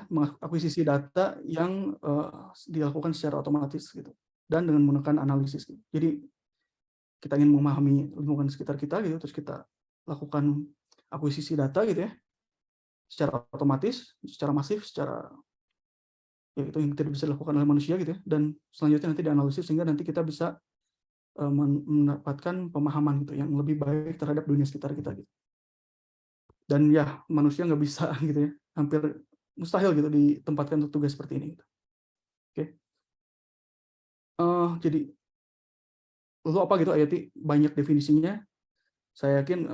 mengakuisisi data yang dilakukan secara otomatis gitu, dan dengan menggunakan analisis gitu. Jadi kita ingin memahami lingkungan sekitar kita gitu, terus kita lakukan akuisisi data gitu ya, secara otomatis, secara masif, secara ya itu yang tidak bisa dilakukan oleh manusia gitu ya, dan selanjutnya nanti dianalisis sehingga nanti kita bisa mendapatkan pemahaman gitu yang lebih baik terhadap dunia sekitar kita gitu. Dan ya manusia nggak bisa gitu ya, hampir mustahil gitu ditempatkan untuk tugas seperti ini gitu. Oke. Jadi lalu apa gitu IoT? Banyak definisinya. Saya yakin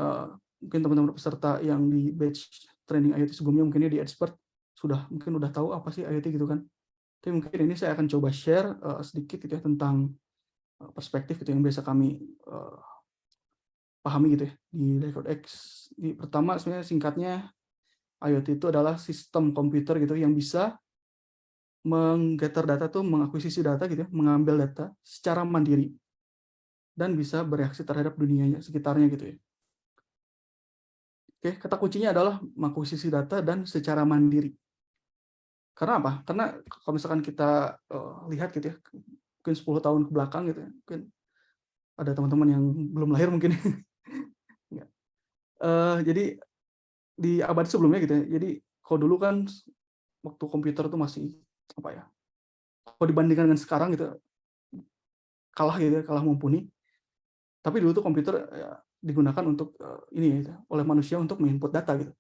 mungkin teman-teman peserta yang di batch training IoT sebelumnya mungkin di expert mungkin udah tahu apa sih IoT gitu kan. Tapi mungkin ini saya akan coba share sedikit gitu ya tentang perspektif gitu yang biasa kami pahami gitu ya di Record X. Pertama sebenarnya singkatnya IoT itu adalah sistem komputer gitu yang bisa menggather data tuh, mengakuisisi data gitu ya, mengambil data secara mandiri dan bisa bereaksi terhadap dunianya sekitarnya gitu ya. Oke, kata kuncinya adalah mengakuisisi data dan secara mandiri. Karena apa? Karena kalau misalkan kita lihat gitu ya, mungkin 10 tahun ke belakang gitu ya, mungkin ada teman-teman yang belum lahir mungkin. Jadi di abad sebelumnya gitu ya, jadi kalau dulu kan waktu komputer tuh masih apa ya, kalau dibandingkan dengan sekarang gitu kalah gitu ya, kalah mumpuni. Tapi dulu tuh komputer ya, digunakan untuk ini ya, oleh manusia untuk menginput data gitu.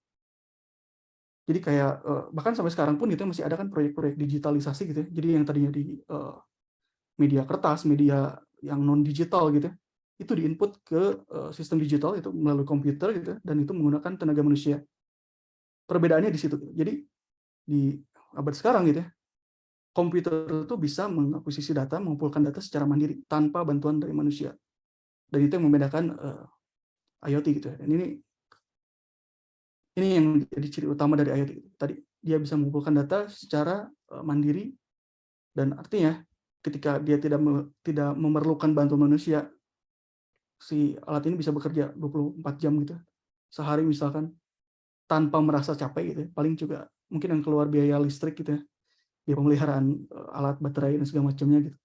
Jadi kayak bahkan sampai sekarang pun gitu ya, masih ada kan proyek-proyek digitalisasi gitu ya. Jadi yang tadinya di media kertas, media yang non digital gitu ya, itu diinput ke sistem digital itu melalui komputer gitu ya, dan itu menggunakan tenaga manusia. Perbedaannya di situ. Jadi di abad sekarang gitu ya, komputer itu bisa mengakuisisi data, mengumpulkan data secara mandiri tanpa bantuan dari manusia. Dan itu yang membedakan IoT gitu ya. Dan ini yang jadi ciri utama dari IoT. Tadi dia bisa mengumpulkan data secara mandiri, dan artinya ketika dia tidak memerlukan bantuan manusia, si alat ini bisa bekerja 24 jam gitu. Sehari misalkan tanpa merasa capek gitu ya. Paling juga mungkin yang keluar biaya listrik gitu ya. Biaya pemeliharaan alat baterai dan segala macamnya gitu.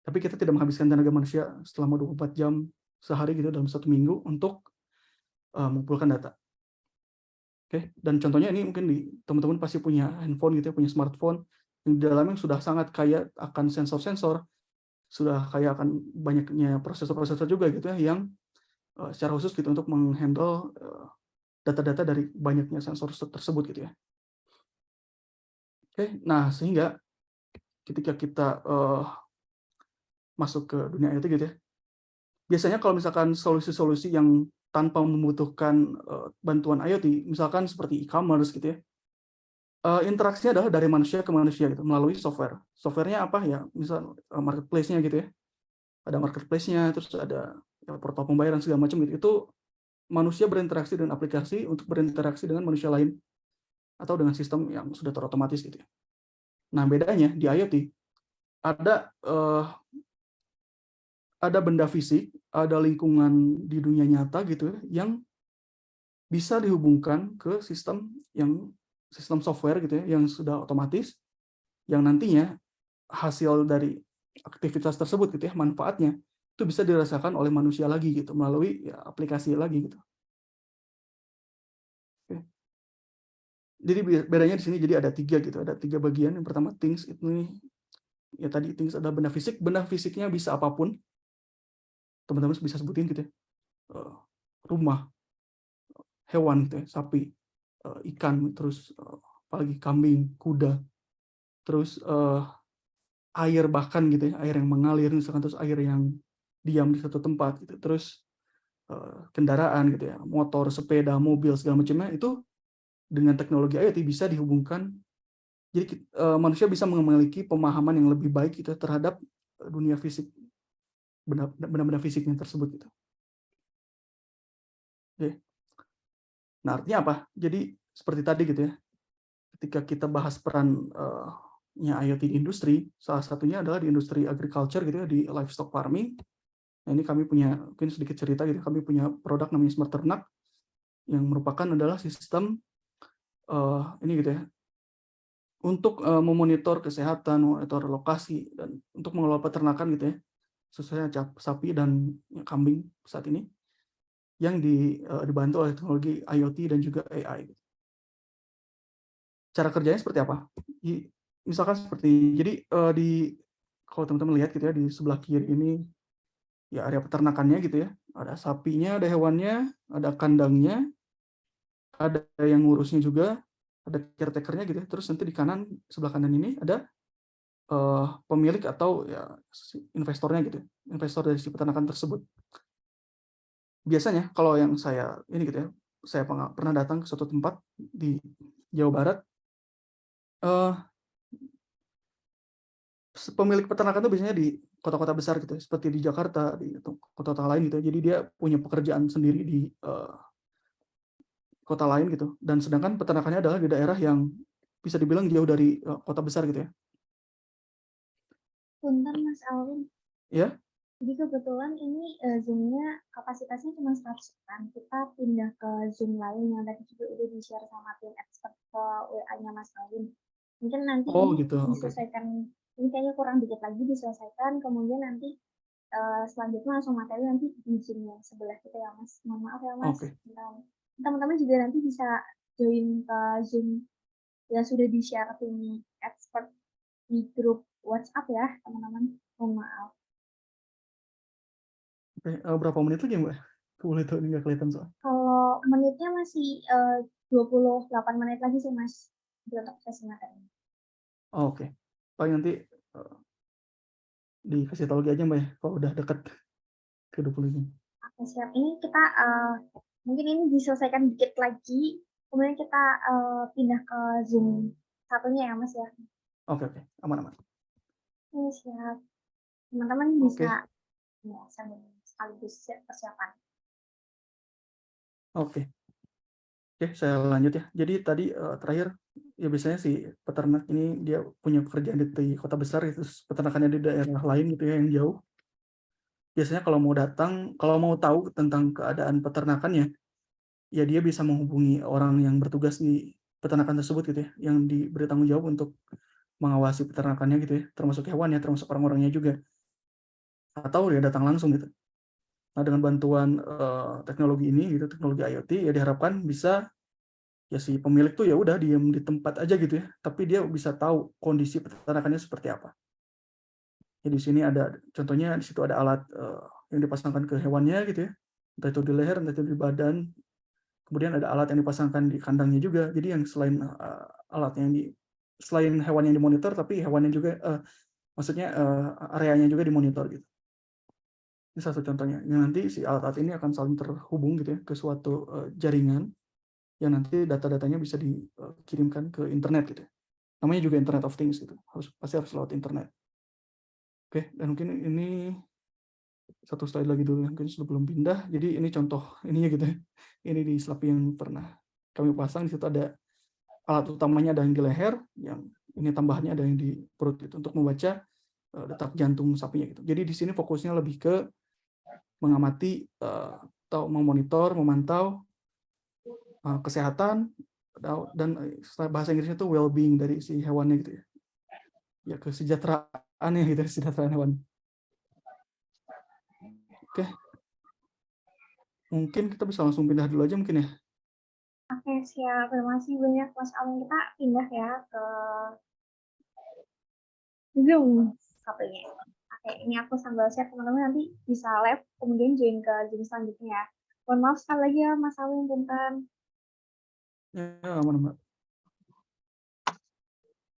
Tapi kita tidak menghabiskan tenaga manusia selama 24 jam sehari gitu dalam 1 minggu untuk mengumpulkan data. Oke, dan contohnya ini mungkin teman-teman pasti punya handphone gitu ya, punya smartphone yang di dalamnya sudah sangat kaya akan sensor-sensor, sudah kaya akan banyaknya prosesor-prosesor juga gitu ya yang secara khusus gitu untuk menghandle data-data dari banyaknya sensor tersebut gitu ya. Oke, nah sehingga ketika kita masuk ke dunia IoT gitu ya, biasanya kalau misalkan solusi-solusi yang tanpa membutuhkan bantuan IoT, misalkan seperti e-commerce gitu ya, interaksinya adalah dari manusia ke manusia gitu melalui software. Softwarenya apa ya? Misal marketplace-nya gitu ya. Ada marketplace-nya, terus ada ya, portal pembayaran segala macam gitu. Itu manusia berinteraksi dengan aplikasi untuk berinteraksi dengan manusia lain atau dengan sistem yang sudah terotomatis gitu ya. Nah, bedanya di IoT ada ada benda fisik, ada lingkungan di dunia nyata gitu ya, yang bisa dihubungkan ke sistem software gitu ya, yang sudah otomatis, yang nantinya hasil dari aktivitas tersebut gitu ya, manfaatnya itu bisa dirasakan oleh manusia lagi gitu melalui ya, aplikasi lagi gitu. Oke. Jadi bedanya di sini jadi ada 3 gitu, ada 3 bagian. Yang pertama things itu ya tadi things adalah benda fisik, benda fisiknya bisa apapun, teman-teman bisa sebutin gitu ya. Rumah, hewan gitu ya, sapi, ikan, terus apalagi kambing, kuda, terus air bahkan gitu ya, air yang mengalir misalkan, terus air yang diam di satu tempat gitu, terus kendaraan gitu ya, motor, sepeda, mobil segala macamnya itu dengan teknologi IoT bisa dihubungkan. Jadi manusia bisa memiliki pemahaman yang lebih baik gitu terhadap dunia fisik, benda-benda fisiknya tersebut gitu. Oke. Nah, artinya apa? Jadi seperti tadi gitu ya, ketika kita bahas peran IoT di industri, salah satunya adalah di industri agriculture gitu ya, di livestock farming. Nah, ini kami punya mungkin sedikit cerita gitu, kami punya produk namanya Smart Ternak yang merupakan adalah sistem ini gitu ya, untuk memonitor kesehatan, memonitor lokasi, dan untuk mengelola peternakan gitu ya, khususnya sapi dan kambing saat ini, yang dibantu oleh teknologi IoT dan juga AI. Cara kerjanya seperti apa? Misalkan seperti, jadi kalau teman-teman lihat gitu ya, di sebelah kiri ini ya area peternakannya gitu ya, ada sapinya, ada hewannya, ada kandangnya, ada yang ngurusnya juga, ada caretaker-nya gitu ya. Terus nanti di kanan, sebelah kanan ini ada pemilik atau ya investornya gitu ya, investor dari si peternakan tersebut. Biasanya kalau yang saya ini gitu ya, saya pernah datang ke suatu tempat di Jawa Barat, eh, pemilik peternakan itu biasanya di kota-kota besar gitu ya, seperti di Jakarta, di kota-kota lain gitu ya. Jadi dia punya pekerjaan sendiri di kota lain gitu. Dan sedangkan peternakannya adalah di daerah yang bisa dibilang jauh dari kota besar gitu ya. Punten Mas Alvin. Ya, Jadi kebetulan ini Zoom-nya kapasitasnya cuma 100 orang. Kita pindah ke Zoom lain yang tadi juga udah di-share sama tim expert ke WA-nya Mas Alvin. Mungkin nanti oh ini gitu, oke. diselesaikan, ini kayaknya kurang dikit lagi diselesaikan, kemudian nanti selanjutnya langsung materi nanti di Zoom yang sebelah kita ya Mas. Mohon maaf ya Mas. Oke. Teman-teman juga nanti bisa join ke Zoom yang sudah di-share tim expert di grup WhatsApp ya teman-teman. Mohon maaf. Oke, berapa menit lagi Mbak? Aku boleh tahu, ini nggak kelihatan soal. Kalau menitnya masih 28 menit lagi sih Mas untuk sesi materi. Oh, oke. Paling nanti dikasih tahu lagi aja Mbak ya, kalau udah dekat ke 20 ini. Oke, siap. Ini kita mungkin ini diselesaikan dikit lagi, kemudian kita pindah ke Zoom satunya ya Mas ya. Oke, aman. Ini siap. Teman-teman Oke. bisa ya, sambil sekaligus persiapan. Oke, saya lanjut ya. Jadi tadi terakhir ya, biasanya si peternak ini dia punya pekerjaan di kota besar, itu peternakannya di daerah lain gitu ya yang jauh. Biasanya kalau mau tahu tentang keadaan peternakannya, ya dia bisa menghubungi orang yang bertugas di peternakan tersebut gitu ya, yang diberi tanggung jawab untuk mengawasi peternakannya gitu ya, termasuk hewan ya, termasuk orang-orangnya juga. Atau dia datang langsung gitu. Nah, dengan bantuan teknologi ini gitu, teknologi IoT, ya diharapkan bisa, ya si pemilik tuh ya udah diam di tempat aja gitu ya, tapi dia bisa tahu kondisi peternakannya seperti apa. Ya di sini ada contohnya, di situ ada alat yang dipasangkan ke hewannya gitu ya, entah itu di leher, entah itu di badan. Kemudian ada alat yang dipasangkan di kandangnya juga. Jadi yang selain alat yang selain hewan yang dimonitor, tapi hewannya juga maksudnya areanya juga dimonitor gitu. Ini salah satu contohnya. Yang nanti si alat-alat ini akan saling terhubung gitu ya ke suatu jaringan yang nanti data-datanya bisa dikirimkan ke internet gitu. Namanya juga Internet of Things gitu. Pasti harus lewat internet. Oke, dan mungkin ini satu slide lagi dulu mungkin sebelum pindah. Jadi ini contoh ininya gitu ya. Ini di slide yang pernah kami pasang. Di situ ada alat utamanya, ada yang di leher, yang ini tambahannya ada yang di perut gitu, untuk membaca detak jantung sapinya gitu. Jadi di sini fokusnya lebih ke mengamati atau memonitor, memantau kesehatan, dan bahasa Inggrisnya itu well-being dari si hewannya gitu ya. Ya kesejahteraannya gitu, kesejahteraan hewan. Oke. Mungkin kita bisa langsung pindah dulu aja mungkin ya. Oke, siap. Terima kasih banyak Mas Alvin. Kita pindah ya ke Zoom satunya. Oke, ini aku sambil share, teman-teman nanti bisa live kemudian join ke Zoom selanjutnya ya. Mohon maaf sekali lagi ya Mas Alvin, punten. Ya, aman.